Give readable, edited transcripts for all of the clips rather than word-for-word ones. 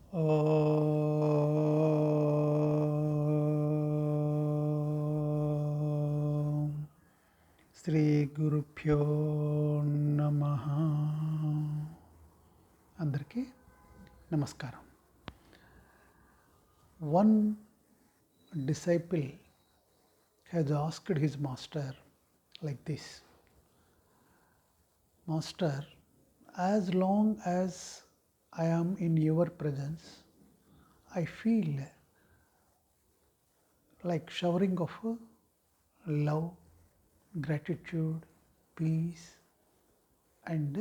ఓం శ్రీ గురుభ్యో నమః. అందరికీ నమస్కారం. One disciple has asked his master like this: Master, as long as I am in your presence, I feel like showering of love, gratitude, peace, and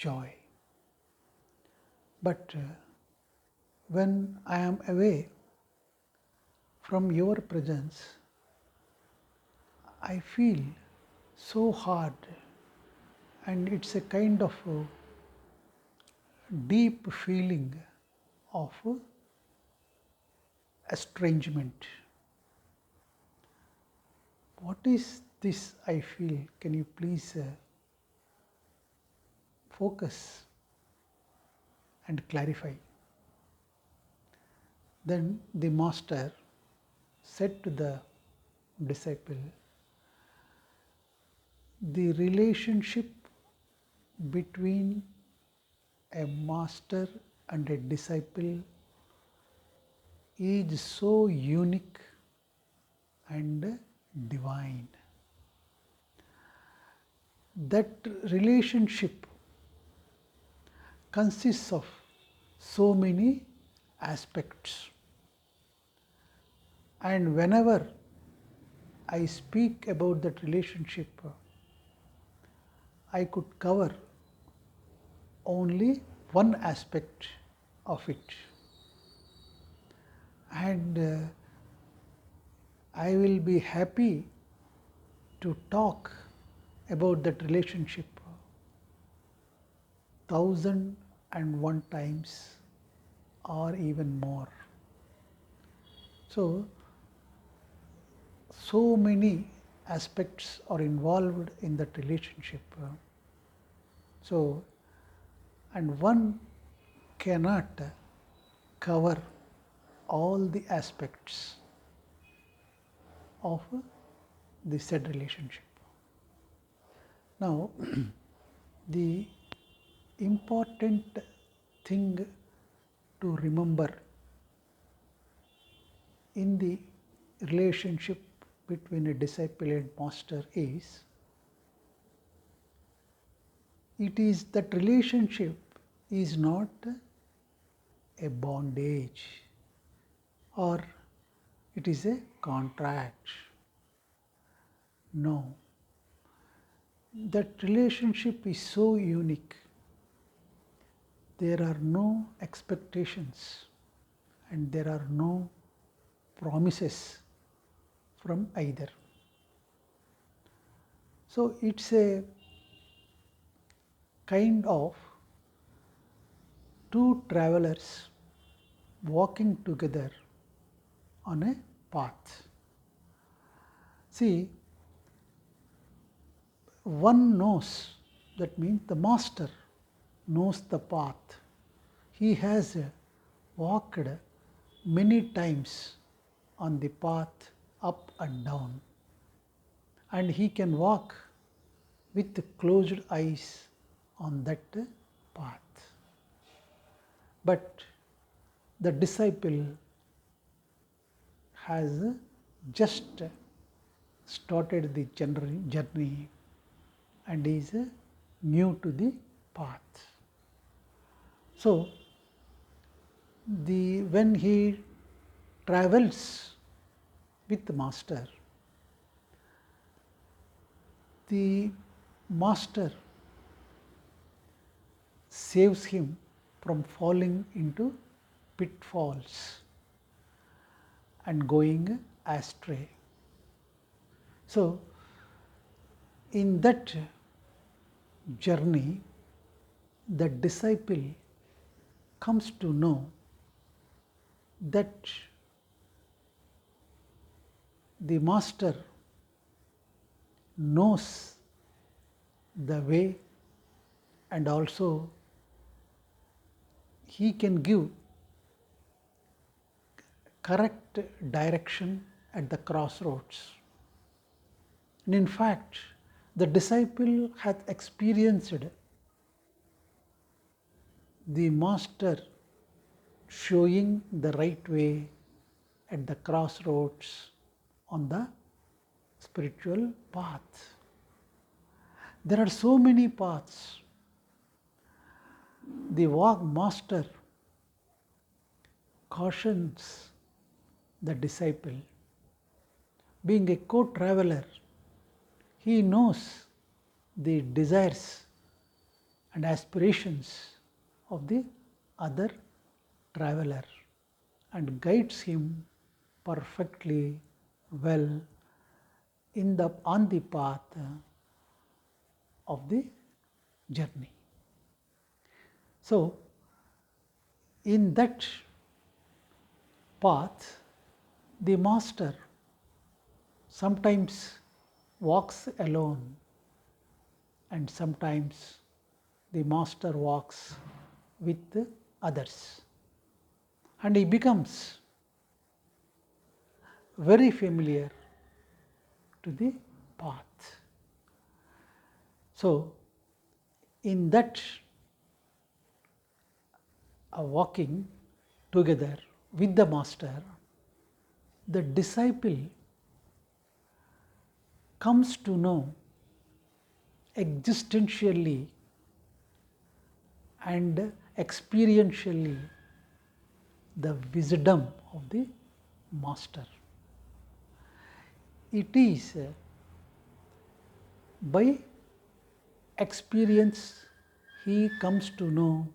joy. But when I am away from your presence, I feel so hard, and it's a kind of deep feeling of estrangement. What is this I feel? Can you please focus and clarify? Then the master said to the disciple, the relationship between a master and a disciple is so unique and divine. That relationship consists of so many aspects, and whenever I speak about that relationship, I could cover only one aspect of it, and I will be happy to talk about that relationship 1,001 times or even more. So many aspects are involved in that relationship. And one cannot cover all the aspects of the said relationship. Now, the important thing to remember in the relationship between a disciple and master is, it is that relationship is not a bondage or it is a contract. No, that relationship is so unique. There are no expectations and there are no promises from either. So it's a kind of two travelers walking together on a path. See, one knows, that means the master knows the path. He has walked many times on the path up and down, and he can walk with closed eyes on that path. But the disciple has just started the journey and is new to the path. So when he travels with the master saves him from falling into pitfalls and going astray. So in that journey, the disciple comes to know that the master knows the way, and also he can give correct direction at the crossroads. And in fact, the disciple hath experienced the master showing the right way at the crossroads on the spiritual path. There are so many paths. The master cautions the disciple. Being a co-traveler, he knows the desires and aspirations of the other traveler and guides him perfectly well on the path of the journey. So, in that path, the master sometimes walks alone and sometimes the master walks with others, and he becomes very familiar to the path. So, in that walking together with the master, the disciple comes to know existentially and experientially the wisdom of the master. It is by experience he comes to know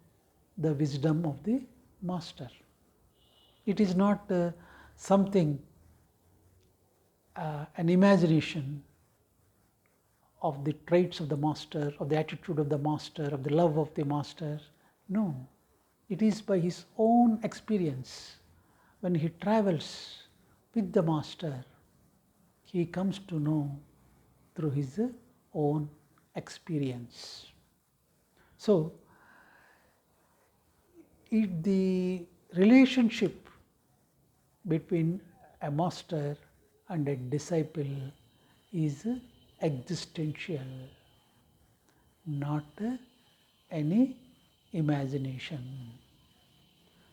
the wisdom of the master. It is not something, an imagination of the traits of the master, of the attitude of the master, of the love of the master. No, it is by his own experience. When he travels with the master, he comes to know through his own experience. So, the relationship between a master and a disciple is existential, not any imagination.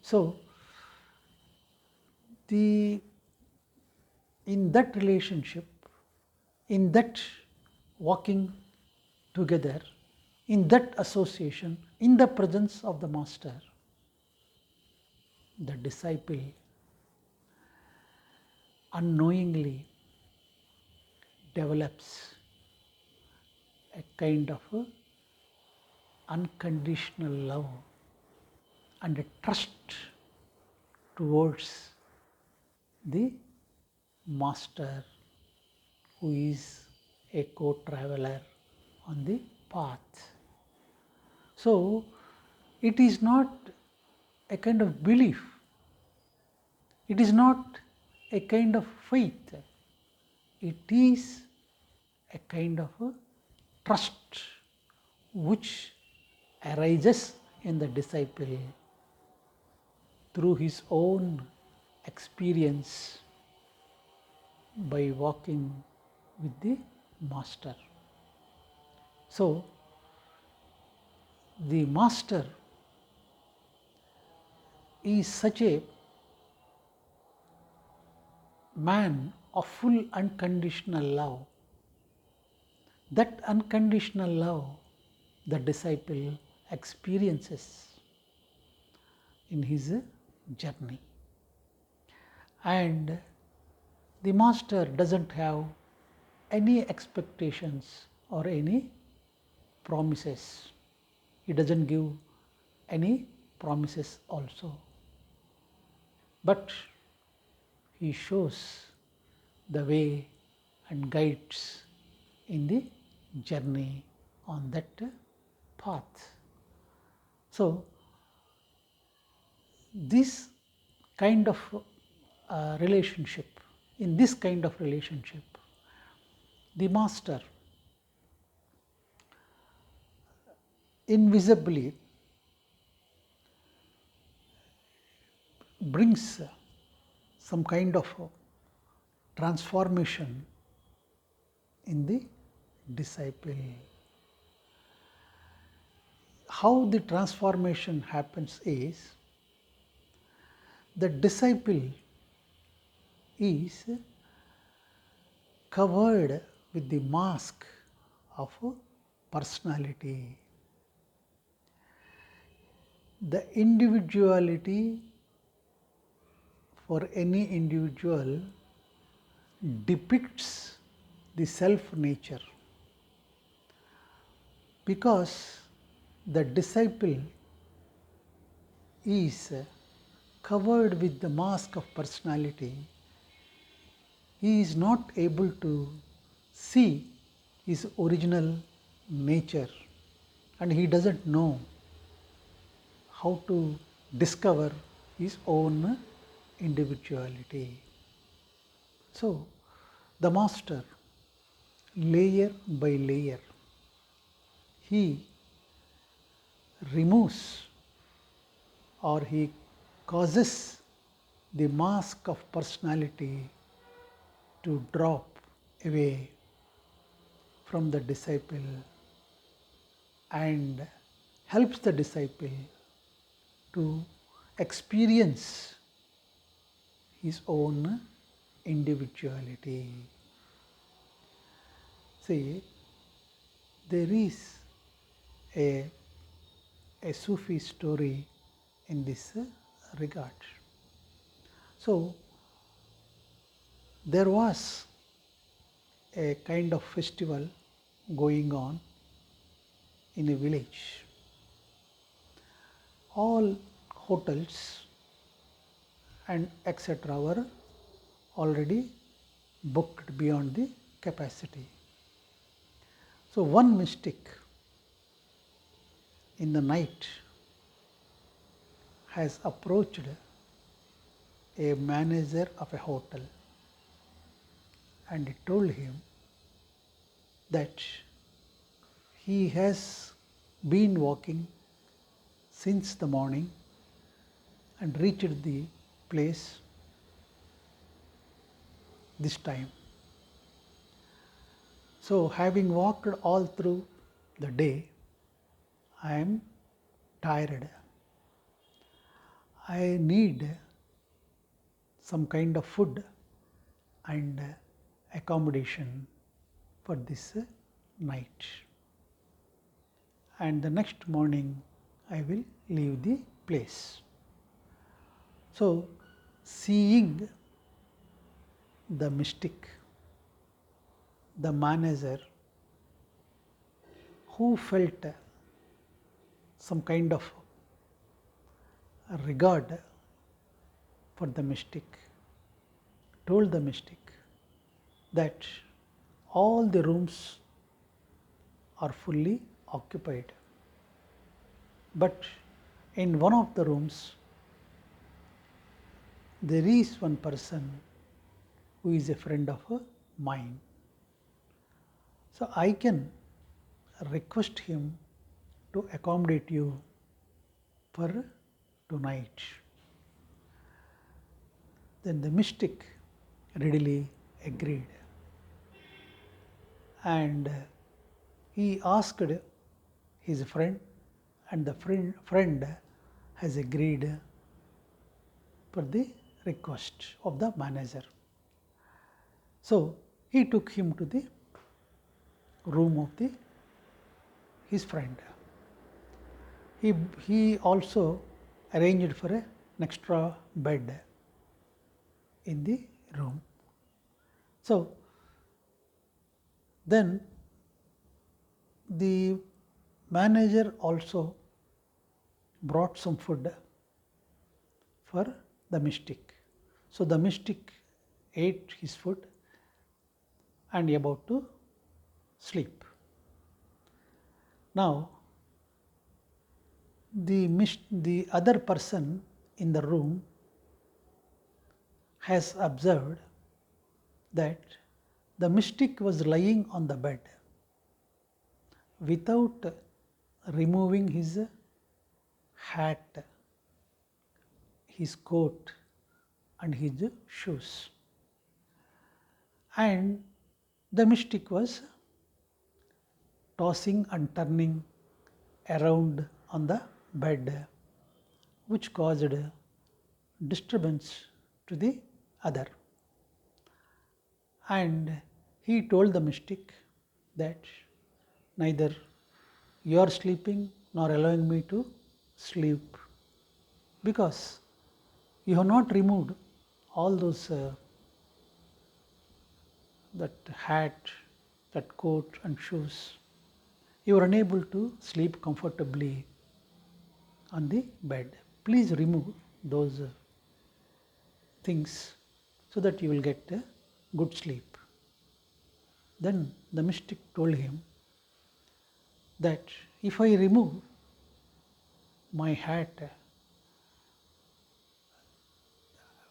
So, in that relationship, in that walking together, in that association, in the presence of the master, the disciple unknowingly develops a kind of unconditional love and a trust towards the master who is a co-traveler on the path. So, it is not a kind of belief, it is not a kind of faith, it is a kind of a trust which arises in the disciple through his own experience by walking with the master. So, the master is such a man of full unconditional love. That unconditional love the disciple experiences in his journey, and the master doesn't have any expectations or any promises. He doesn't give any promises also, but he shows the way and guides in the journey on that path. So, this kind of relationship, in this kind of relationship, the master invisibly brings some kind of transformation in the disciple. How the transformation happens is, the disciple is covered with the mask of personality. The individuality for any individual depicts the self nature, because the disciple is covered with the mask of personality. He is not able to see his original nature, and he doesn't know how to discover his own individuality. So, the master, layer by layer, he removes or he causes the mask of personality to drop away from the disciple and helps the disciple to experience his own individuality. See, there is a Sufi story in this regard. So, there was a kind of festival going on in a village. All hotels and etc. were already booked beyond the capacity. So, one mystic in the night has approached a manager of a hotel and told him that he has been walking since the morning and reached the place this time. So, having walked all through the day, I am tired. I need some kind of food and accommodation for this night, and the next morning I will leave the place. So, seeing the mystic, the manager, who felt some kind of regard for the mystic, told the mystic that all the rooms are fully occupied, but in one of the rooms there is one person who is a friend of mine. So, I can request him to accommodate you for tonight. Then the mystic readily agreed, and he asked his friend, and the friend has agreed for the request of the manager. So, he took him to the room of his friend. He also arranged for an extra bed in the room. So, then the manager also brought some food for the mystic. So, the mystic ate his food and about to sleep. Now, the other person in the room has observed that the mystic was lying on the bed without removing his hat, his coat and his shoes. And the mystic was tossing and turning around on the bed, which caused disturbance to the other. And he told the mystic that neither you are sleeping nor allowing me to sleep, because you have not removed all those that hat, that coat and shoes. You are unable to sleep comfortably on the bed. Please remove those things so that you will get a good sleep. Then the mystic told him that if I remove my hat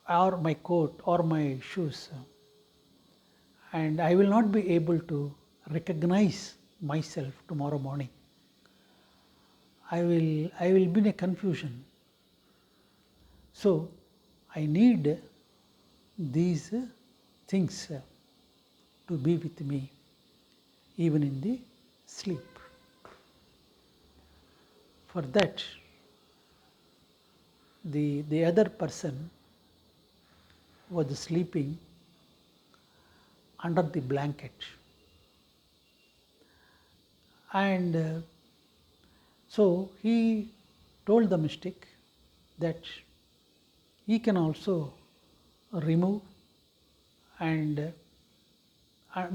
or my coat or my shoes, and I will not be able to recognize myself tomorrow morning. I will be in a confusion. So I need these things to be with me even in the sleep. For that, the other person was sleeping under the blanket, and so he told the mystic that he can also remove and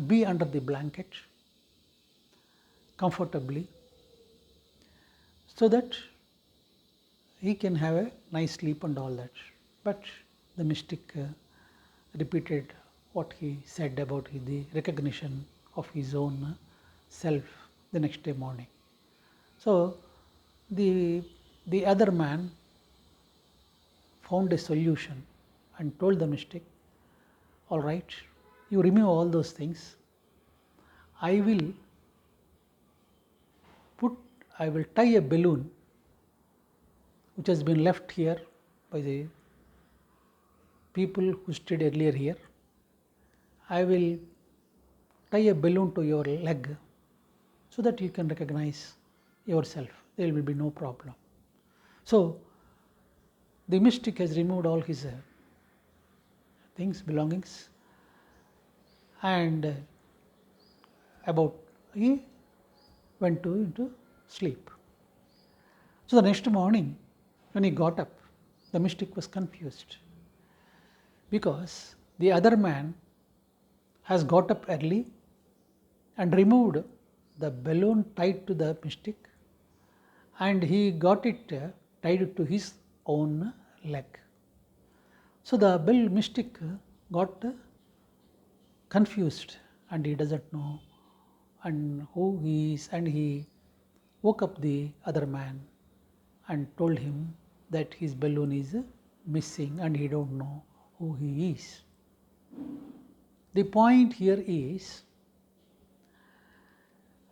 be under the blanket comfortably, so that he can have a nice sleep and all that. But the mystic repeated what he said about the recognition of his own self the next day morning. So the other man found a solution and told the mystic, all right, you remove all those things. I will tie a balloon which has been left here by the people who stayed earlier here. I will tie a balloon to your leg so that you can recognize yourself. There will be no problem. So the mystic has removed all his belongings, and he went into sleep. So the next morning, when he got up, the mystic was confused, because the other man has got up early and removed the balloon tied to the mystic, and he got it tied to his own leg. So the mystic got confused, and he doesn't know and who he is, and he woke up the other man and told him that his balloon is missing and he don't know who he is. The point here is,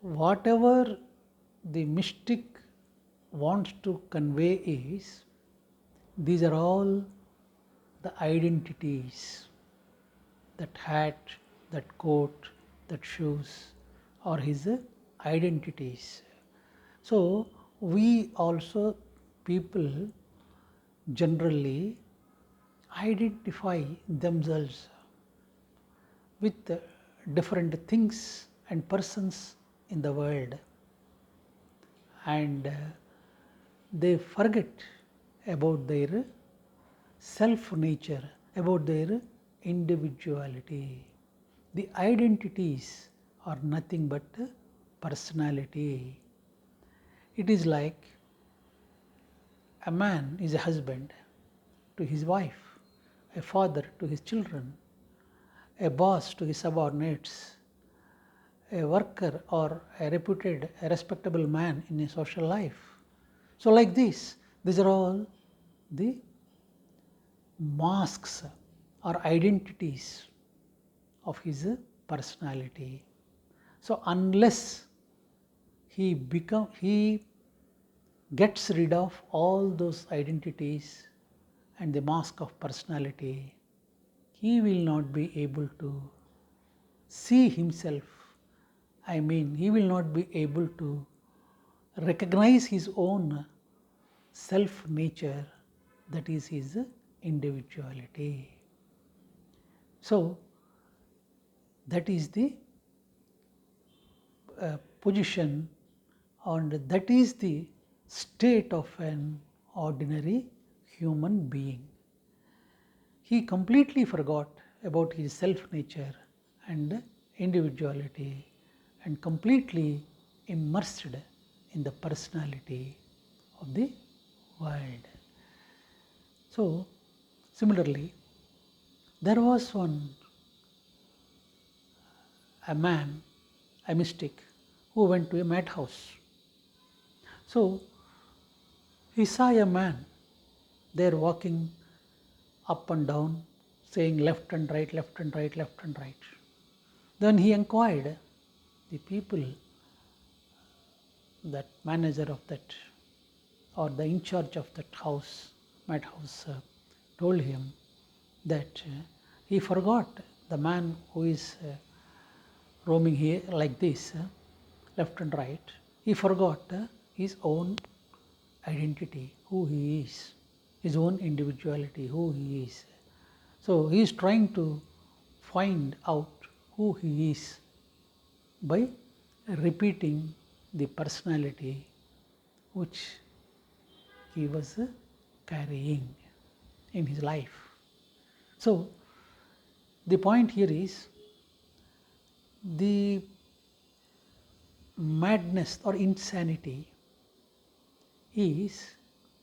whatever the mystic wants to convey is, these are all the identities, that hat, that coat, that shoes are his identities. So we also, people generally identify themselves with different things and persons in the world, and they forget about their self nature, about their individuality. The identities are nothing but personality. It is like a man is a husband to his wife, a father to his children, a boss to his subordinates, a worker or a reputed, a respectable man in a social life. So like this, these are all the masks or identities of his personality. So unless he gets rid of all those identities and the mask of personality, he will not be able to see himself. I mean, he will not be able to recognize his own self nature, that is his individuality. So, that is the position, and that is the state of an ordinary human being. He completely forgot about his self nature and individuality and completely immersed in the personality of the world. So, similarly, there was a man, a mystic, who went to a madhouse. So, he saw a man there walking up and down, saying left and right, left and right, left and right. Then he inquired the people, that manager of that, or the in charge of that house, madhouse, told him that he forgot the man who is roaming here like this, left and right. He forgot his own identity, who he is, his own individuality, who he is. So he is trying to find out who he is by repeating the personality which he was carrying in his life. So the point here is the madness or insanity is,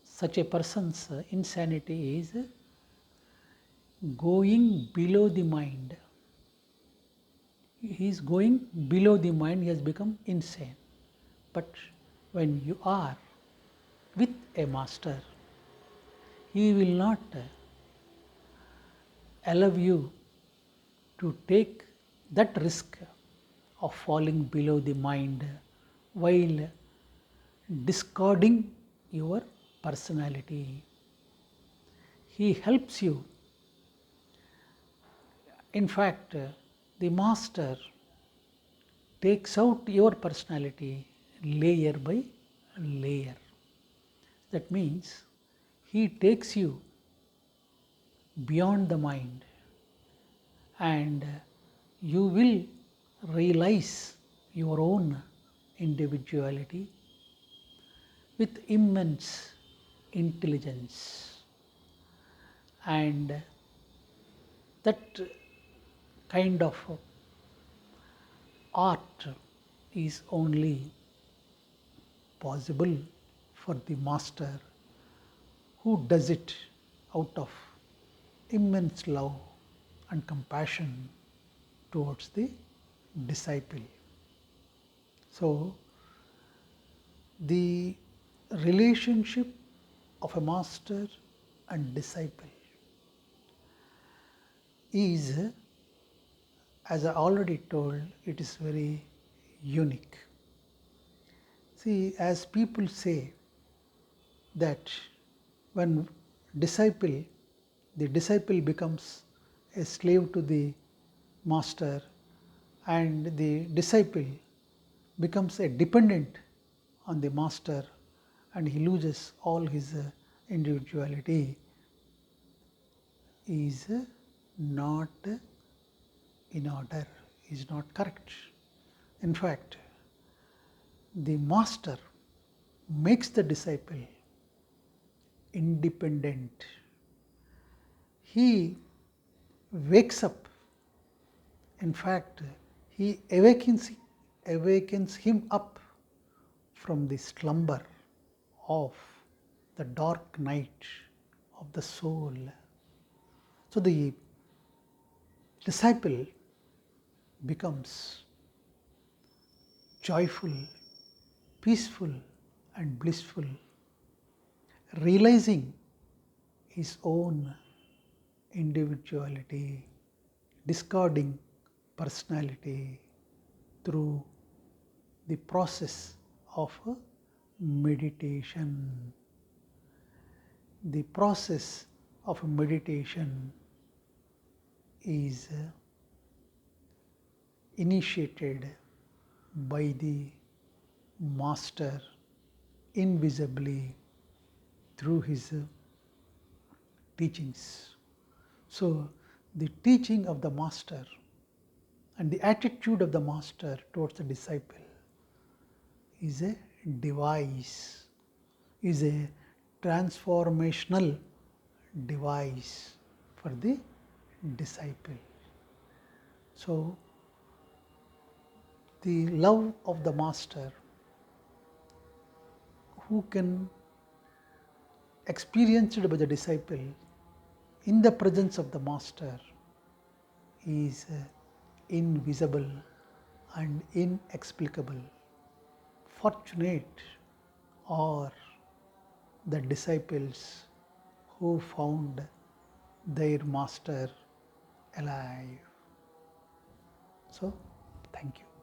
such a person's insanity is going below the mind. He is going below the mind, he has become insane. But when you are with a master, he will not allow you to take that risk of falling below the mind while discarding your personality. He helps you. In fact, the master takes out your personality layer by layer. That means he takes you beyond the mind, and you will realize your own individuality with immense intelligence, and that kind of art is only possible for the master, who does it out of immense love and compassion towards the disciple. So, the relationship of a master and disciple is, as I already told, it is very unique. See, as people say that when the disciple becomes a slave to the master, and the disciple becomes a dependent on the master, and he loses all his individuality, is not in order, is not correct. In fact, the master makes the disciple independent. He wakes up. In fact, he awakens him up from the slumber of the dark night of the soul. So the disciple becomes joyful, peaceful, and blissful, realizing his own individuality, discarding personality through the process of meditation. The process of meditation is initiated by the master invisibly through his teachings. So, the teaching of the master and the attitude of the master towards the disciple is a device, is a transformational device for the disciple. So, the love of the master who can experienced by the disciple in the presence of the master is invisible and inexplicable. Fortunate are the disciples who found their master alive. So, thank you.